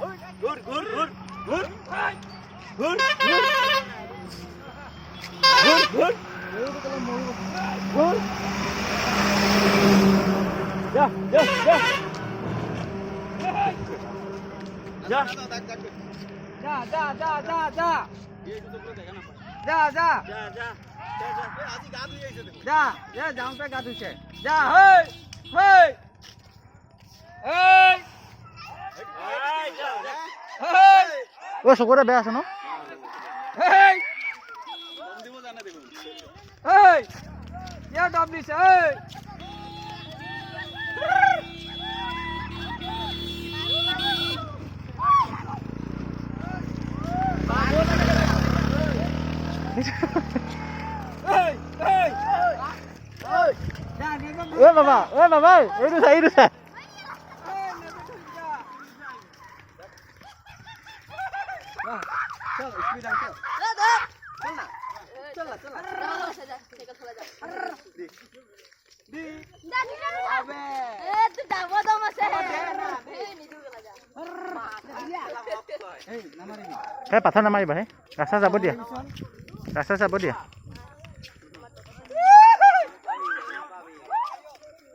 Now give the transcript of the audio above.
ঘুর ঘুর ঘুর ঘুর ঘুর ঘুর ঘুর ঘুর যা যা যা যা যা যা যা যা যা যা যা যা যা জামটা গা ধুইছে যা হেই হেই হেই হেই ও চকুৰে বেয়া আছে ন হেই হেই ইয়া ডব দিছে হেই হেই হেই যা নেগম ঐ বাবা এইটো চাই এইটো চাই चल स्पीड आ चल चल ना चल ना चल ना अबे तू दावा दो मसे এই পাথৰ নামাৰিবা হে ৰাস্তা যাব দিয়া